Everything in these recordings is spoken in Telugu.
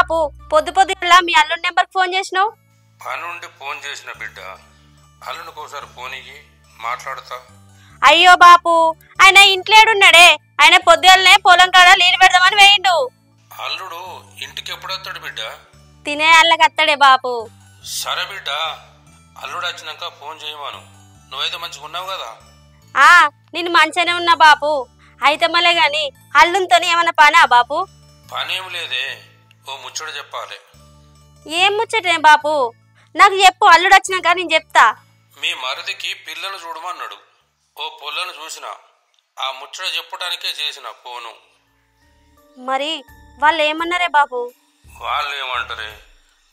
బాపు పొద్దు పొద్దులా మీ అల్లుడి నెంబర్కి ఫోన్ చేసినావు? పనుండి ఫోన్ చేసిన బిడ్డ, అల్లునికోసారి ఫోన్ ఇయ్యి మాట్లాడతా. అయ్యో బాపు, ఆయన ఇంట్లేడున్నాడే, ఆయన పొద్దులనే పొలం కాడ నీళ్ళు పెడదామని వేయిండు. అల్లుడు ఇంటికి ఎప్పుడొస్తాడు బిడ్డ? తినే అల్లకి అత్తడే బాపు. సరే బిడ్డ, అల్లుడు వచ్చినాక ఫోన్ చేయమాను. నువ్వైతే మంచిగా ఉన్నావు కదా? నేను మంచిగానే ఉన్నా బాపు. అయితే మళ్ళీ గాని అల్లునితో ఏమన్నా పనా బాపు? పనేం లేదే, ఓ ముచ్చట చెప్పాలి. ఏం ముచ్చటే బాపు? నాకు చెప్పు, అల్లుడు వచ్చినాక నేను చెప్తా. మీ మరిదికి పిల్లను చూడమన్నాడు. ఓ పొల్లను చూసిన, ఆ ముచ్చట చెప్పడానికే చేసిన ఫోను. మరి వాళ్ళు ఏమన్నారే బాపు? వాళ్ళు ఏమంటారే,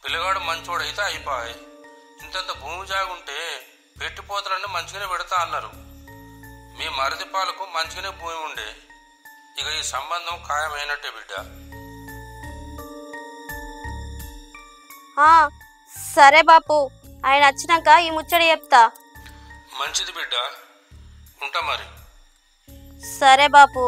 పిల్లగాడు మంచోడైతే అయిపోయి, ఇంతంత భూమి జాగుంటే పెట్టిపోతారని మంచిగానే పెడతా అన్నారు. మీ మరిది పాలకు మంచిగానే భూమి ఉండే, ఇక ఈ సంబంధం ఖాయమైనట్టే బిడ్డ. సరే బాపు, ఆయన వచ్చినాక ఈ ముచ్చట చెప్తా. మంచిది బిడ్డ, ఉంటా మరి. సరే బాపు.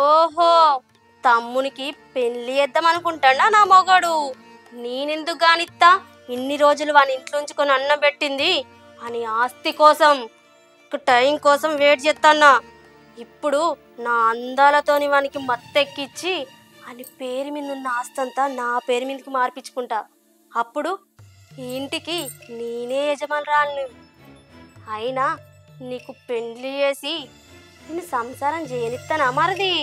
ఓహో, తమ్మునికి పెళ్లి చేద్దాం అనుకుంటాడా నా మొగడు? నేనెందుకు గానిత్తా? ఇన్ని రోజులు వాని ఇంట్లో ఉంచుకొని అన్నం పెట్టింది అని ఆస్తి కోసం, టైం కోసం వెయిట్ చేస్తానా. ఇప్పుడు నా అందాలతోని వానికి మత్తెక్కిచ్చి అని పేరు మీద ఉన్న ఆస్తంతా నా పేరు మీదకి మార్పించుకుంటా. అప్పుడు ఈ ఇంటికి నేనే యజమానురాలు. అయినా నీకు పెళ్లి చేసి నేను సంసారం చేయనిస్తానా మరిది?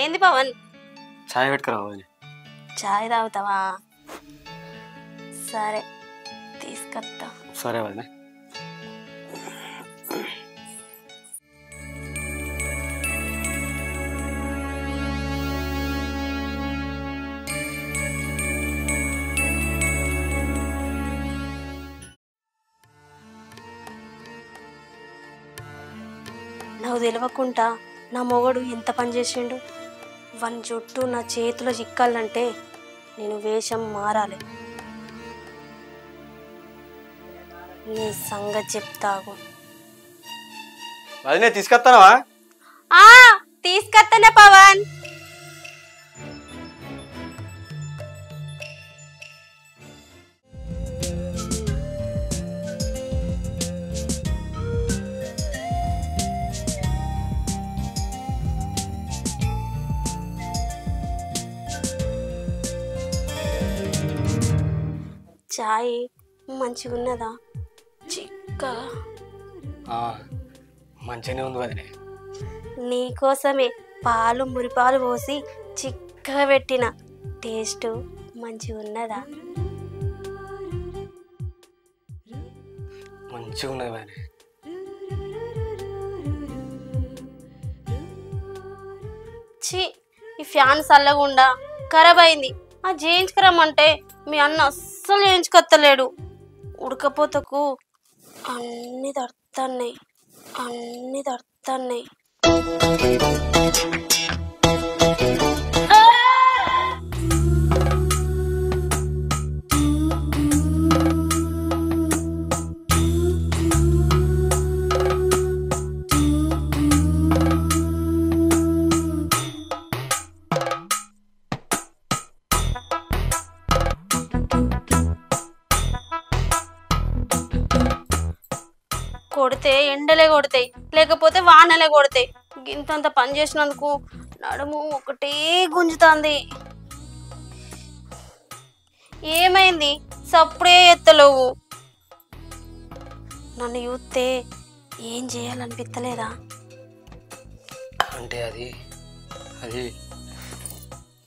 ఏంది పవన్? చాయ్ పెట్టుకురా. చాయ్ తాగుతావా? సరే తీసుకొస్తా. సరే వదిన. నాకు తెలియకుండా నా మొగడు ఎంత పని చేసిండు. వన్ జుట్టు నా చేతిలో చిక్కాలంటే నేను వేషం మారాలి. నీ సంగతి చెప్తాగు. వదినే తీసుకొస్తానవా? తీసుకొస్తానే పవన్. చాయ్ మంచిగా ఉన్నదా? చిక్కగా మంచిగానే ఉంది వదినే. నీకోసమే పాలు మురిపాలు పోసి చిక్కగా పెట్టిన. టేస్ట్ మంచిగా ఉన్నదా? మంచిగా ఉన్నది వదినే. ఛీ, ఈ ఫ్యాన్ చల్లగుండా ఖరాబ్ అయింది. చేయించుకురమ్మంటే మీ అన్న అస్సలు చేయించుకొత్తలేడు. ఉడకపోతకు అన్నీ తడుతున్నాయి. కొడితే ఎండలే కొడతాయి, లేకపోతే వానలే కొడతాయి. గింతంత పని చేసినందుకు నడుము ఒకటే గుంజుతుంది. ఏమైంది? సప్పుడే ఎత్తలేవు. నన్ను చూస్తే ఏం చేయాలనిపిస్తలేదా? అంటే అది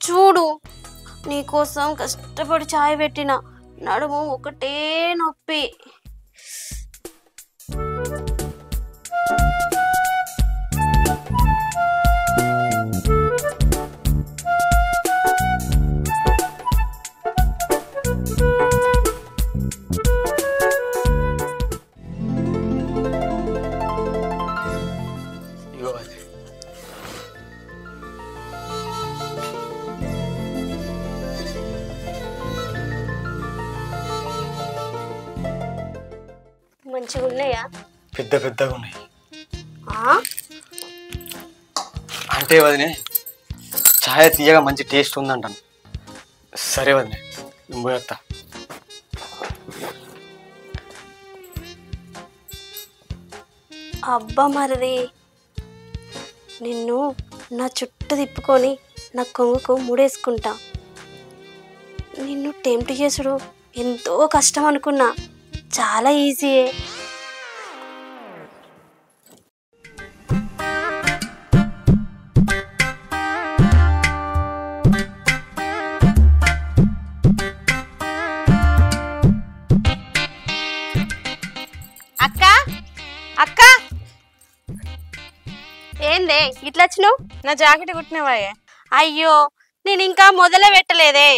చూడు, నీకోసం కష్టపడి చాయ్ పెట్టిన, నడుము ఒకటే నొప్పి. మంచిగా ఉన్నాయా? పెద్ద పెద్దగా ఉన్నాయి. ఆ? అంటే వదినే ఛాయ్ తీయగా మంచి టేస్ట్ ఉందంటాను. సరే వదినే నేను పోయేస్తా. అబ్బా మరిది, నిన్ను నా చుట్టూ తిప్పుకొని నా కొంగుకు ముడేసుకుంటా. నిన్ను టెంప్ట్ చేసుడు ఎంతో కష్టం అనుకున్నా, చాలా ఈజీయే. అక్క అక్క ఏందే ఇట్లా వచ్చినావు? నా జాకెట్ కుట్టినవాయే. అయ్యో, నేను ఇంకా మొదలే పెట్టలేదే.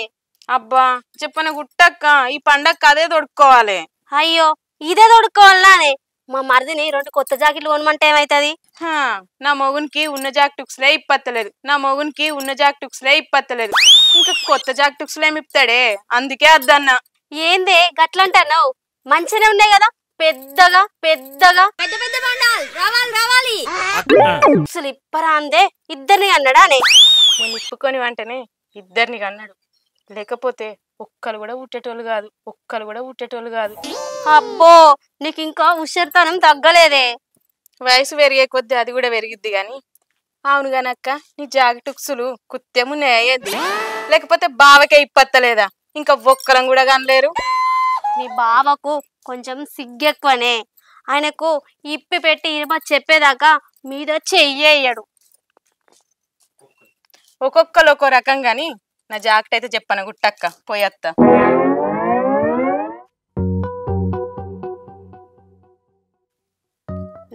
అబ్బా చెప్పన గుట్టక్క, ఈ పండగ అదే తొడుక్కోవాలి. అయ్యో, ఇదే తొడుక్కోవాలనే? మా మరిదిని 2 కొత్త జాకెట్లు కొనమంటే ఏమైతుంది? నా మొగునికి ఉన్న జాకెట్స్లే ఇప్పత్తలేదు, ఇంకా కొత్త జాకెట్స్లు ఏమి ఇప్పుతాడే, అందుకే అద్దన్నా. ఏందే గట్లంటున్నావు? మంచిగానే ఉన్నాయి కదా, పెద్దగా పెద్దగా పెద్ద పెద్ద బండాలు రావాలి. అసలు ఇప్పరా అందే ఇద్దరిని అన్నాడానే? నేను ఇప్పుకొని వెంటనే ఇద్దరిని కన్నాడు, లేకపోతే ఒక్కరు కూడా ఉట్టేటోళ్ళు కాదు. అబ్బో, నీకు ఇంకా ఉషర్తనం తగ్గలేదే. వయసు పెరిగే కొద్దీ అది కూడా పెరిగిద్ది గాని. అవును గానక్క, నీ జాకెటుక్సులు కుత్తెమున్నాయేది, లేకపోతే బావకే ఇప్పత్తలేదా? ఇంకా ఒక్కరం కూడా కనలేరు. మీ బావకు కొంచెం సిగ్గెక్కువనే. ఆయనకు ఇప్పి పెట్టి ఇరుమ చెప్పేదాకా మీద చెయ్యడు. ఒక్కొక్కరు ఒక్కో రకం గాని నా జాకెట్ అయితే చెప్పను గుట్టక్క, పోయత్త.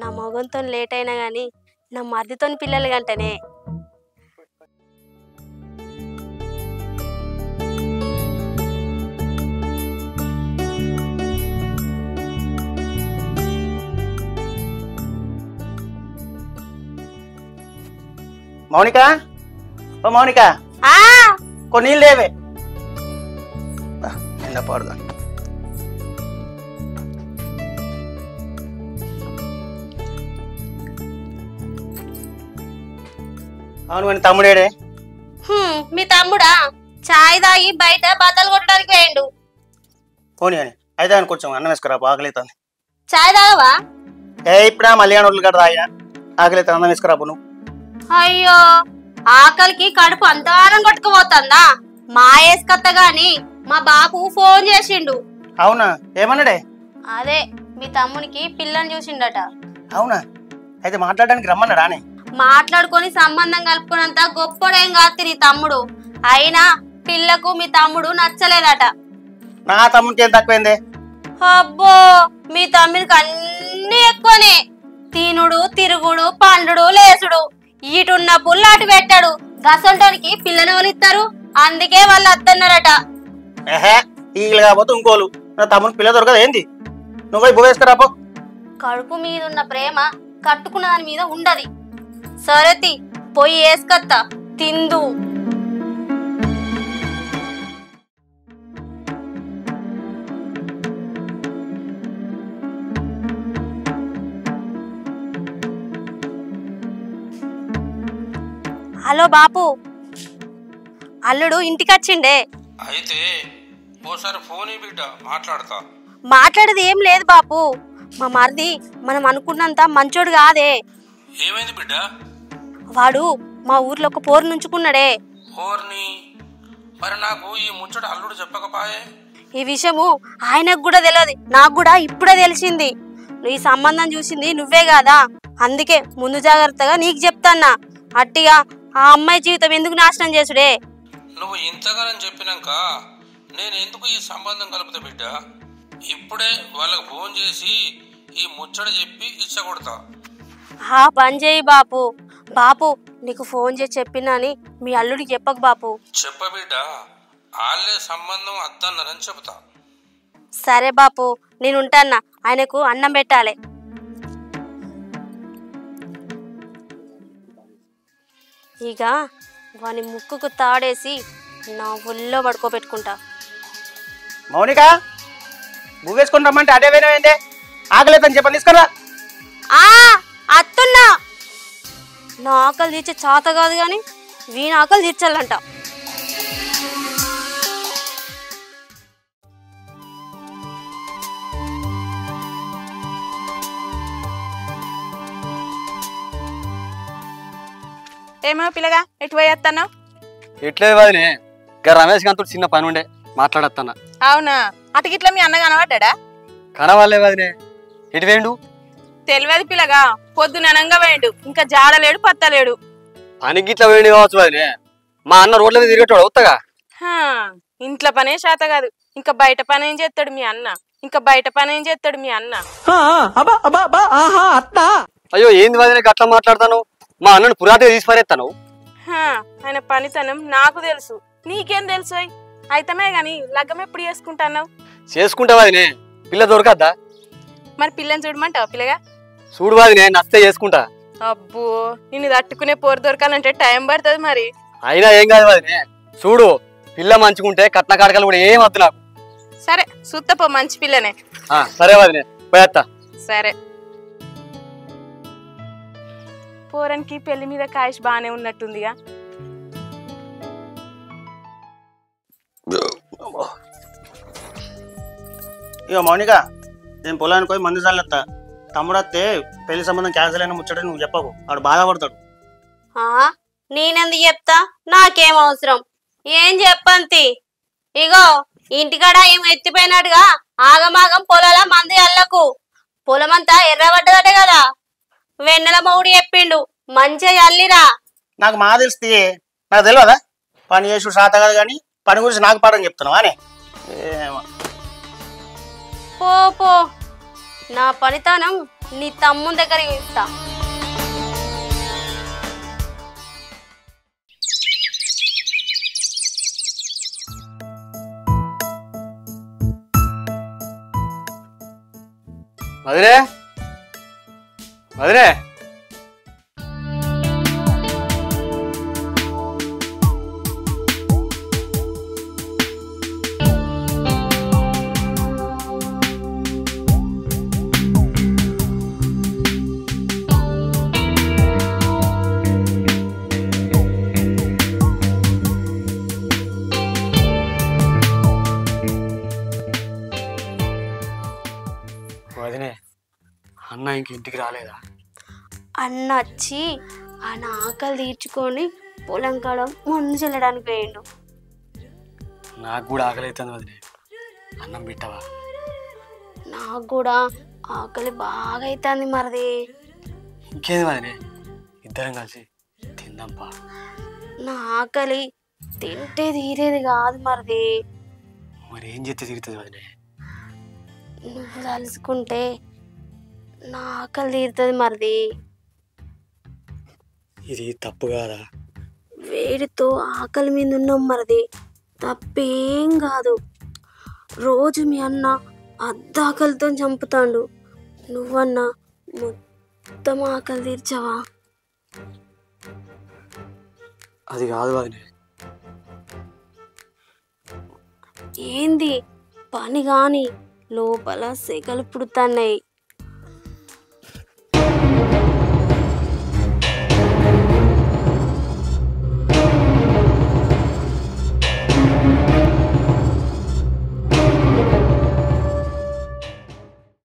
నా మగంతో లేట్ అయినా గాని నా మరిదితో పిల్లలు గంటనే. మౌనిక, ఓ మౌనిక, కొన్ని నీళ్ళు లేవే. ఎండ పాడుదా. అవును, కానీ తమ్ముడేడే? మీ తమ్ముడా చాయ్ తాగి బయట బట్టలు కొట్టడానికి వేయండు. పోనీ అని అయితే అని కొంచెం అన్నం వేసుకురా, ఆకలితుంది. చాయ్ తాగవా? ఇప్పుడా మల్లిగాని ఒళ్ళు గడ తాగినా, ఆకలితో అన్నం వేసుకురా నువ్వు. అయ్యో, ఆకలికి కడుపు అంతగానం కొట్టుకుపోతుందా? మా ఏసుకత్త గాని మా బాపు ఫోన్ చేసిండు. అవునా, ఏమన్నాడే? అదే మీ తమ్మునికి పిల్లని చూసిండట. అవునా, అయితే మాట్లాడడానికి రమ్మన్నాడా? అని మాట్లాడుకొని సంబంధం కలుపుకున్నంత గొప్పడేం కాదు నీ తమ్ముడు. అయినా పిల్లకు మీ తమ్ముడు నచ్చలేదట. నా తమ్ముడికి ఏం తక్కువైందే? అబ్బో, మీ తమ్ముడికి అన్ని ఎక్కువనే. తినుడు, తిరుగుడు, పండుడు, లేసుడు. ఈటున్న పుల్ల అటు పెట్టాడు. గసంటానికి పిల్లని వలిస్తారు, అందుకే వాళ్ళు అత్తన్నారట. ఈగలు కాకపోతే ఇంకోలు. నా తమ్ముడికి పిల్ల దొరకదు ఏంది? నువ్వు బువ్వ వేసుకురాపో. కడుపు మీద ఉన్న ప్రేమ కట్టుకున్న దాని మీద ఉండది. సరేతి పోయి వేసుకత్తా, తిందు. హలో బాపు, అల్లుడు ఇంటికి వచ్చిండే. అయితే ఓసారి ఫోన్ బిడ్డ మాట్లాడతా. మాట్లాడేది ఏం లేదు బాపు. మా మరిది మనం అనుకున్నంత మంచోడు కాదే. ఏమైంది బిడ్డ? వాడు మా ఊర్లో ఒక పోరు నుంచుకున్నాడే. ఓర్ని, మరి నాకు ఈ ముచ్చట అల్లుడు చెప్పకపాయే? ఈ విషయము ఆయనకు కూడా తెలియదు, నాకు కూడా ఇప్పుడే తెలిసింది. ఈ సంబంధం చూసింది నువ్వే కాదా, అందుకే ముందు జాగ్రత్తగా నీకు చెప్తాన్నా. అట్టిగా ఆ అమ్మాయి జీవితం ఎందుకు నాశనం చేసుడే? నువ్వు ఇంతగానం చెప్పినాక నేను ఎందుకు ఈ సంబంధం కలుపుతా బిడ్డ? ఇప్పుడే వాళ్ళకు ఫోన్ చేసి ఈ ముచ్చట చెప్పి ఇచ్చగొడతా. ఆ పని చేయి బాపు. బాపు, నీకు ఫోన్ చేసి చెప్పినాని మీ అల్లుడికి చెప్పకు బాపు. చెప్ప బిడ్డ, వాళ్ళే సంబంధం అద్దన్నారని చెబుతా. సరే బాపు, నేను ఉంటాన్నా. ఆయనకు అన్నం పెట్టాలి. ఇక వాని ముక్కుకు తాడేసి నా ఒళ్ళో పడుకోబెట్టుకుంటా. మౌనిక, బువ్వ వేసుకుని రమ్మంటే అదే పోయినావేందే? ఆకలేదని చెప్పని తీసుకురా. ఆ అత్తున్నా నా ఆకలి తీర్చే చాత కాదు కానీ వీణ ఆకలి తీర్చాలంట. ఏమో పిల్లగా ఎటు పోయేస్తాను? ఎట్లేదు వదినే, ఇంకా రమేష్ గంతో చిన్న పని ఉండే మాట్లాడతానా. అవునా, అటుగిట్లా మీ అన్న కనబడ్డా? కనవాలే వదినే, ఎటు వేయండు? తెలియదు పిల్లగా, పొద్దుననంగా వేయండు, ఇంకా జాడలేడు పత్తలేడు. పనికి ఇట్లా వేయండి కావచ్చు వదినే, మా అన్న రోడ్ల మీద తిరిగేటోడు అవుతాగా. ఇంట్లో పనే శాత కాదు, ఇంకా బయట పని ఏం చేస్తాడు మీ అన్న? ఇంకా బయట పని ఏం చేస్తాడు మీ అన్న? అయ్యో ఏంది వదినే గట్లా మాట్లాడతాను? మా అన్నను పురాతిగా తీసి పారేస్తాను. ఆయన పనితనం నాకు తెలుసు, నీకేం తెలుసు? అయితమే గాని లగ్గం ఎప్పుడు చేసుకుంటాన్నావు? చేసుకుంటా వదినే, పిల్ల దొరకద్దా? మరి పిల్లని చూడమంటావా పిల్లగా? చూడు వదినే, నస్తే చేసుకుంటా. అబ్బో, నిన్ను తట్టుకునే పోరు దొరకాలంటే టైం పడుతుంది మరి. అయినా ఏం కాదు వదినే, చూడు పిల్ల మంచుకుంటే కట్న కాడకలు కూడా ఏం వద్దు నాకు. సరే సుత్తపో, మంచి పిల్లనే. సరే వదినే, పోయేత్తా. సరే. పోరానికి పెళ్లి మీద కాయిష్ బానే ఉన్నట్టుందిగా. ఇక మౌనిక, నేను పొలానికి పోయి మందు చల్లెత్తా. తమ్ముడు వస్తే పెళ్లి సంబంధం క్యాన్సిల్ అయిన ముచ్చట నువ్వు చెప్పకు, వాడు బాధపడతాడు. నేనెందుకు చెప్తా, నాకేం అవసరం? ఏం చెప్పంతి? ఇగో ఇంటికాడ ఏం ఎత్తిపోయినట్టుగా ఆగమాగం పొలాల మంది అల్లకు. పొలమంతా ఎర్రబడ్డదటే కదా, వెన్నెల మౌడి చెప్పిండు, మంచిగా అల్లిరా. నాకు మా తెలిస్తే నాకు తెలియదా? పని చేసు శాత కాదు కానీ పని గురించి నాకు పాఠం చెప్తున్నావా అని. పో పో, నా పనితనం నీ తమ్ముని దగ్గర ఇస్తా. వదిలే వదిలే, వదినే అన్న ఇంక ఇంటికి రాలేదా? అన్న వచ్చి ఆ ఆకలి తీర్చుకొని పొలం కాడ మందు చల్లడానికి పోయిండు. నాకు కూడా ఆకలి అవుతుంది వదినే, అన్నం పెట్టవా? నాకు కూడా ఆకలి బాగా అవుతుంది మరిది. ఇంకేది వదినే, ఇద్దరం కలిసి తిందాంపా. నా ఆకలి తింటే తీరేది కాదు మరిది. మరి ఏం చేస్తే తిరుగుతుంది వదినే? నువ్వు తలుసుకుంటే నా ఆకలి తీరుతుంది మరిది. ఇది తప్పు కాదా? వేడితో ఆకలి మీద ఉన్నాం మరిది, తప్పేం కాదు. రోజు మీ అన్న అద్దాకలితో చంపుతాండు, నువ్వన్నా మొత్తం ఆకలి తీర్చావా? అది కాదు వదినే. ఏంది పని కాని లోపల సెగలు పుడుతున్నాయి.